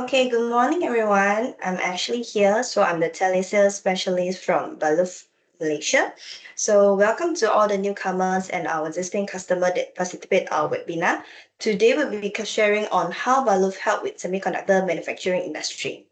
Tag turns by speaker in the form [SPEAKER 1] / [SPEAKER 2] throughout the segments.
[SPEAKER 1] Okay, good morning, everyone. I'm actually here. So I'm the telesales specialist from Balluff, Malaysia. So welcome to all the newcomers and our existing customer that participate our webinar. Today we'll be sharing on how Balluff help with semiconductor manufacturing industry.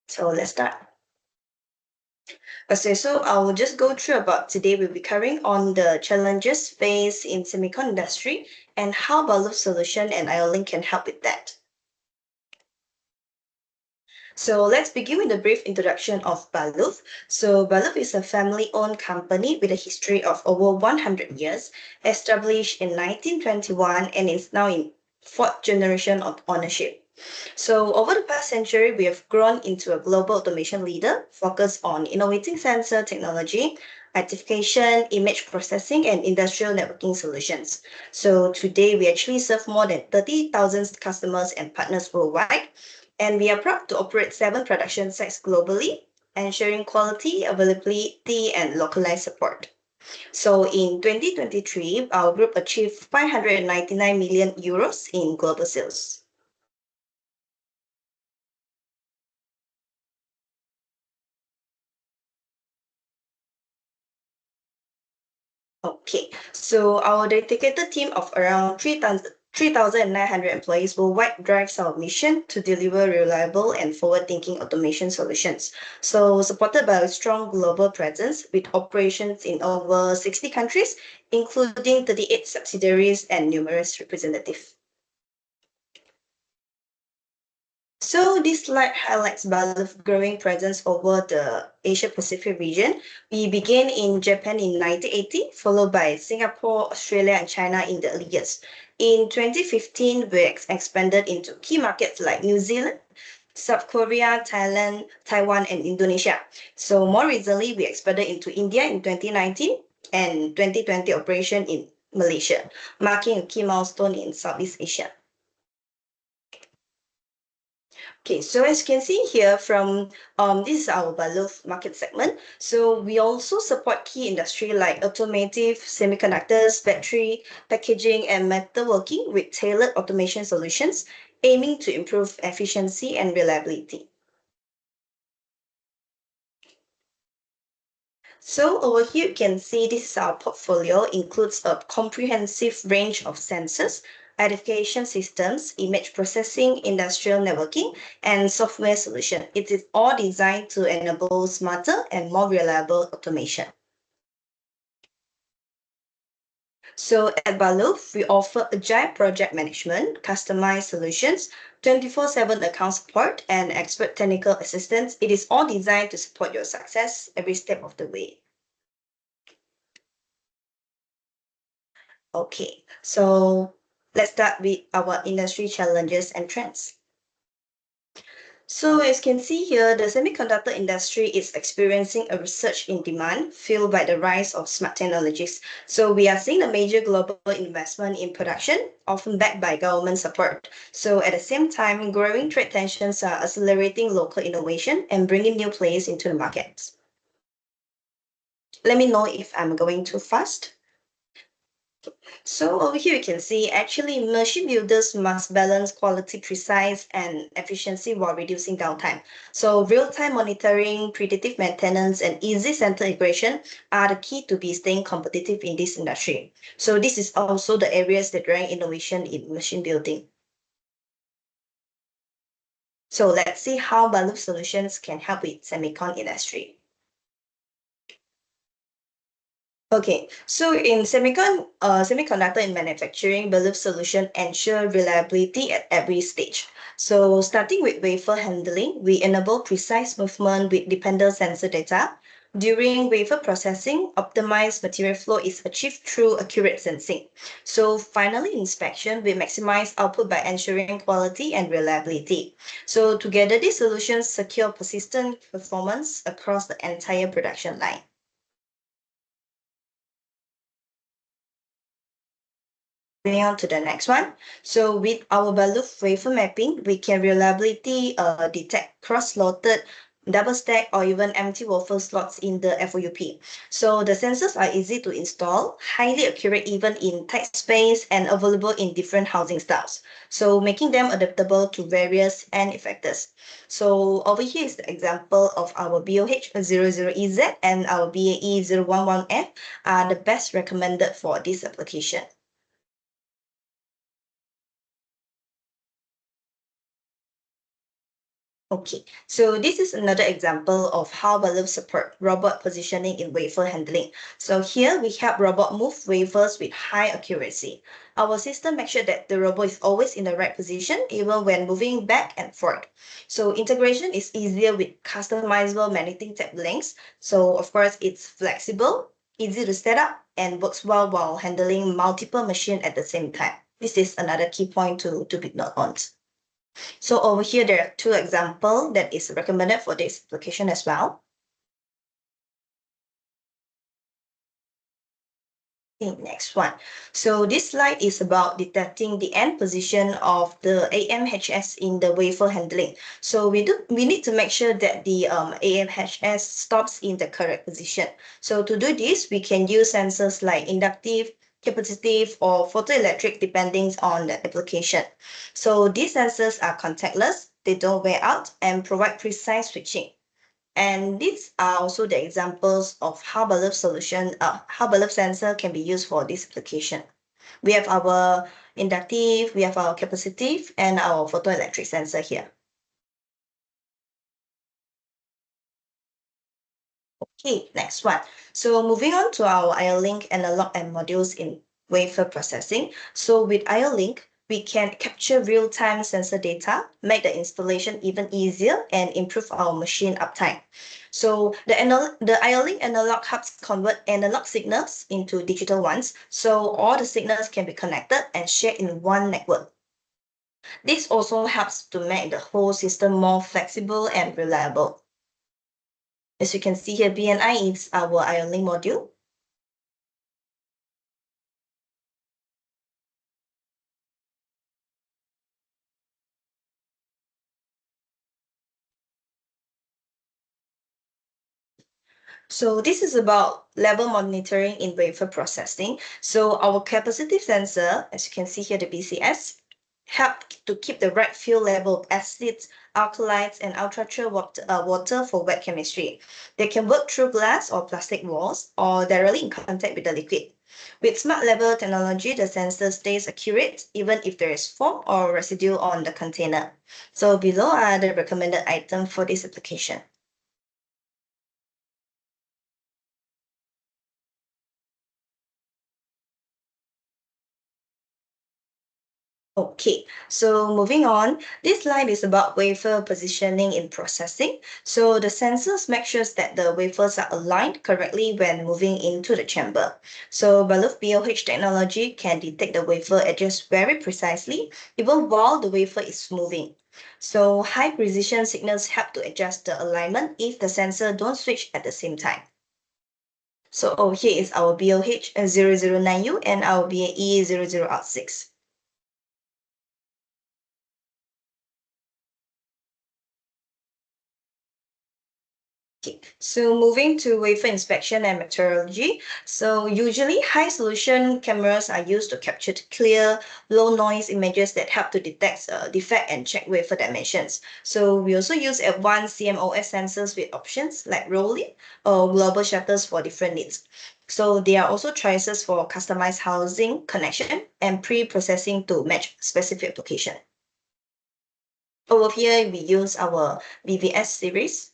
[SPEAKER 1] So let's start. Okay, so I will just go through about today. We'll be covering on the challenges faced in semiconductor industry and how Balluff solution and IO-Link can help with that. So let's begin with a brief introduction of Balluff. So Balluff is a family-owned company with a history of over 100 years, established in 1921 and is now in fourth generation of ownership. So over the past century, we have grown into a global automation leader focused on innovating sensor technology, identification, image processing, and industrial networking solutions. So today, we actually serve more than 30,000 customers and partners worldwide, and we are proud to operate 7 production sites globally, ensuring quality, availability, and localized support. So in 2023, our group achieved 599 million euros in global sales. Okay, so our dedicated team of around 3,900 employees worldwide drives our mission to deliver reliable and forward-thinking automation solutions. So supported by a strong global presence with operations in over 60 countries, including 38 subsidiaries and numerous representatives. So this slide highlights Balluff's growing presence over the Asia-Pacific region. We began in Japan in 1980, followed by Singapore, Australia, and China in the early years. In 2015, we expanded into key markets like New Zealand, South Korea, Thailand, Taiwan, and Indonesia. So more recently, we expanded into India in 2019 and 2020 operation in Malaysia, marking a key milestone in Southeast Asia. Okay, so as you can see here from this is our Balluff market segment. So we also support key industry like automotive, semiconductors, battery, packaging, and metalworking with tailored automation solutions, aiming to improve efficiency and reliability. So over here you can see this is our portfolio, includes a comprehensive range of sensors, identification systems, image processing, industrial networking, and software solution. It is all designed to enable smarter and more reliable automation. So at Balluff, we offer agile project management, customized solutions, 24/7 account support, and expert technical assistance. It is all designed to support your success every step of the way. Okay, so let's start with our industry challenges and trends. So as you can see here, the semiconductor industry is experiencing a resurge in demand fueled by the rise of smart technologies. So we are seeing a major global investment in production, often backed by government support. So at the same time, growing trade tensions are accelerating local innovation and bringing new players into the market. Let me know if I'm going too fast. So over here you can see actually machine builders must balance quality, precise, and efficiency while reducing downtime. So real-time monitoring, predictive maintenance, and easy center integration are the key to be staying competitive in this industry. So this is also the areas that drive innovation in machine building. So let's see how Balluff solutions can help with semicon industry. Okay, so in semiconductor in manufacturing, Balluff solution ensure reliability at every stage. So starting with wafer handling, we enable precise movement with dependent sensor data. During wafer processing, optimized material flow is achieved through accurate sensing. So finally, inspection, we maximize output by ensuring quality and reliability. So together, these solutions secure persistent performance across the entire production line. Moving on to the next one. So with our Balluff wafer mapping, we can reliably detect cross-loaded double stack, or even empty wafer slots in the FOUP. So the sensors are easy to install, highly accurate even in tight space, and available in different housing styles. So making them adaptable to various end effectors. So over here is the example of our BOH00EZ and our BAE011F are the best recommended for this application. Okay, so this is another example of how Balluff support robot positioning in wafer handling. So here we help robot move wafers with high accuracy. Our system makes sure that the robot is always in the right position, even when moving back and forth. So integration is easier with customizable magnetic tape links. So of course, it's flexible, easy to set up, and works well while handling multiple machines at the same time. This is another key point to be note on. So over here, there are two examples that is recommended for this application as well. Okay, next one. So this slide is about detecting the end position of the AMHS in the wafer handling. So we need to make sure that the AMHS stops in the correct position. So to do this, we can use sensors like inductive, capacitive, or photoelectric depending on the application. So these sensors are contactless, they don't wear out, and provide precise switching. And these are also the examples of how how Balluff sensor can be used for this application. We have our inductive, we have our capacitive, and our photoelectric sensor here. Okay, next one. So moving on to our IO-Link analog and modules in wafer processing. So with IO-Link, we can capture real-time sensor data, make the installation even easier, and improve our machine uptime. So the IO-Link analog hubs convert analog signals into digital ones, so all the signals can be connected and shared in one network. This also helps to make the whole system more flexible and reliable. As you can see here, BNI is our IO-Link module. So this is about level monitoring in wafer processing. So our capacitive sensor, as you can see here, the BCS, help to keep the right field level of acids, alkalides, and ultrapure water for wet chemistry. They can work through glass or plastic walls or directly in contact with the liquid. With smart level technology, the sensor stays accurate even if there is foam or residue on the container. So below are the recommended items for this application. Okay, so moving on, this slide is about wafer positioning in processing. So the sensors make sure that the wafers are aligned correctly when moving into the chamber. So Balluff BOH technology can detect the wafer edges very precisely, even while the wafer is moving. So high precision signals help to adjust the alignment if the sensor don't switch at the same time. So over here is our BOH009U and our BAE00R6. Okay, so moving to wafer inspection and metrology. So usually high resolution cameras are used to capture clear, low noise images that help to detect defect and check wafer dimensions. So we also use advanced CMOS sensors with options like rolling or global shutters for different needs. So there are also choices for customized housing connection and pre-processing to match specific application. Over here, we use our BVS series.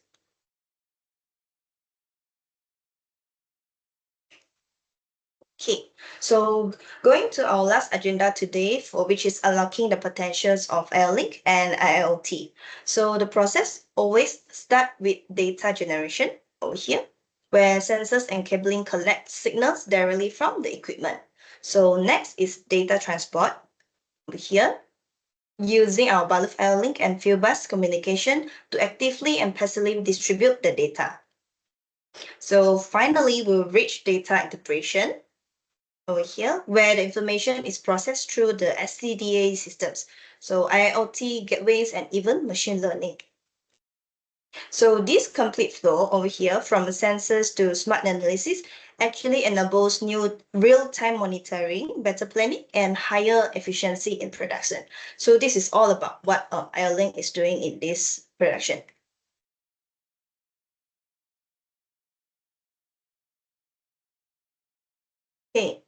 [SPEAKER 1] Okay, so going to our last agenda today, for which is unlocking the potentials of IO-Link and IoT. So the process always start with data generation over here, where sensors and cabling collect signals directly from the equipment. So next is data transport over here, using our Balluff IO-Link and Fieldbus communication to actively and passively distribute the data. So finally, we'll reach data integration over here, where the information is processed through the SCDA systems, so IoT gateways and even machine learning. So this complete flow over here from sensors to smart analysis actually enables new real-time monitoring, better planning, and higher efficiency in production. So this is all about what IO-Link is doing in this production. Okay.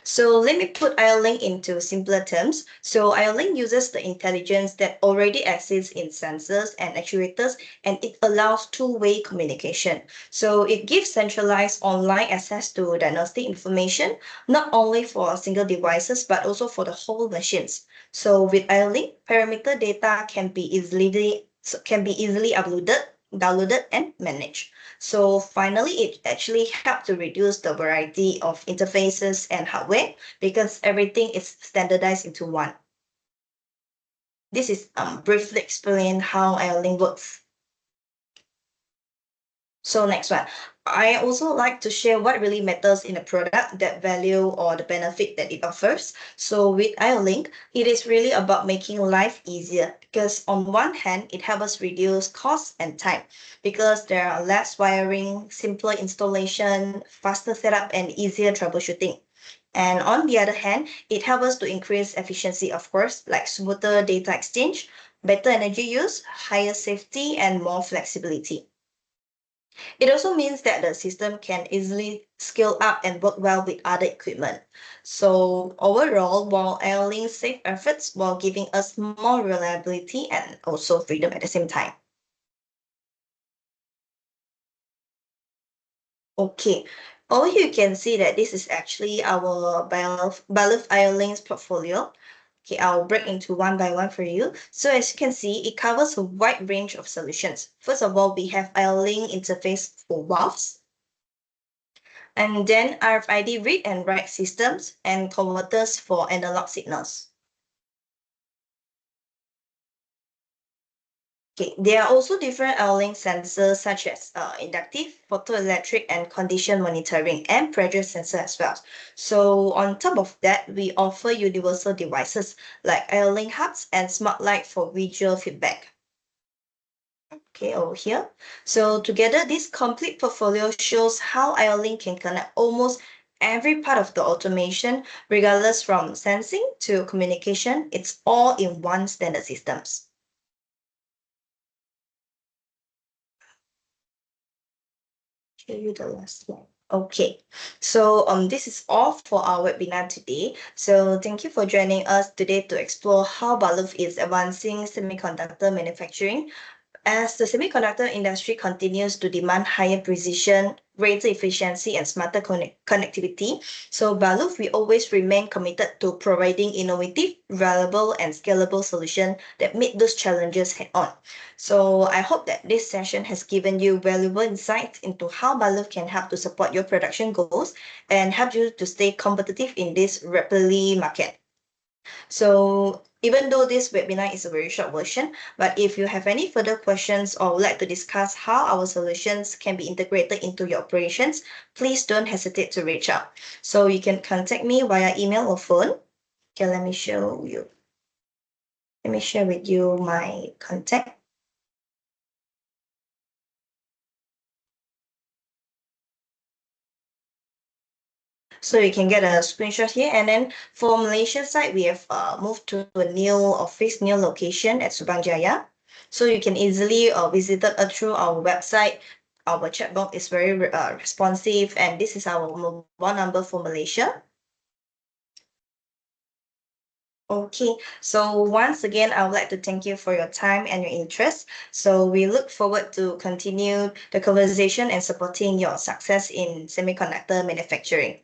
[SPEAKER 1] So let me put IO-Link into simpler terms. So IO-Link uses the intelligence that already exists in sensors and actuators, and it allows two-way communication. So it gives centralized online access to diagnostic information, not only for single devices, but also for the whole machines. So with IO-Link, parameter data can be easily uploaded, downloaded, and managed. So finally, it actually helped to reduce the variety of interfaces and hardware because everything is standardized into one. This is briefly explain how IO-Link works. So next one, I also like to share what really matters in a product, that value or the benefit that it offers. So with IO-Link, it is really about making life easier because on one hand, it helps us reduce cost and time because there are less wiring, simpler installation, faster setup, and easier troubleshooting. And on the other hand, it helps us to increase efficiency, of course, like smoother data exchange, better energy use, higher safety, and more flexibility. It also means that the system can easily scale up and work well with other equipment. So overall, while airlink save efforts while giving us more reliability and also freedom at the same time. Okay, over here you can see that this is actually our Balluff Airlinks portfolio. Okay, I'll break into one by one for you. So as you can see, it covers a wide range of solutions. First of all, we have Airlink interface for valves, and then RFID read and write systems and converters for analog signals. Okay, there are also different link sensors such as inductive, photoelectric, and condition monitoring, and pressure sensor as well. So on top of that, we offer universal devices like link hubs and smart light for visual feedback. Okay, over here. So together, this complete portfolio shows how IO-Link can connect almost every part of the automation, regardless from sensing to communication. It's all in one standard systems. Show you the last slide. Okay, so this is all for our webinar today. So thank you for joining us today to explore how Balluff is advancing semiconductor manufacturing. As the semiconductor industry continues to demand higher precision, greater efficiency, and smarter connectivity, so Balluff, we always remain committed to providing innovative, reliable, and scalable solutions that meet those challenges head on. So I hope that this session has given you valuable insights into how Balluff can help to support your production goals and help you to stay competitive in this rapidly market. So even though this webinar is a very short version, but if you have any further questions or would like to discuss how our solutions can be integrated into your operations, please don't hesitate to reach out. So you can contact me via email or phone. Okay, let me show you. Let me share with you my contact. So you can get a screenshot here. And then for Malaysia side, we have moved to a new office, new location at Subang Jaya. So you can easily visit us through our website. Our chat box is very responsive, and this is our mobile number for Malaysia. Okay, so once again, I would like to thank you for your time and your interest. So we look forward to continue the conversation and supporting your success in semiconductor manufacturing.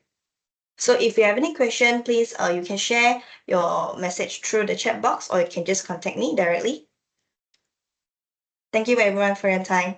[SPEAKER 1] So if you have any question, please you can share your message through the chat box, or you can just contact me directly. Thank you everyone for your time.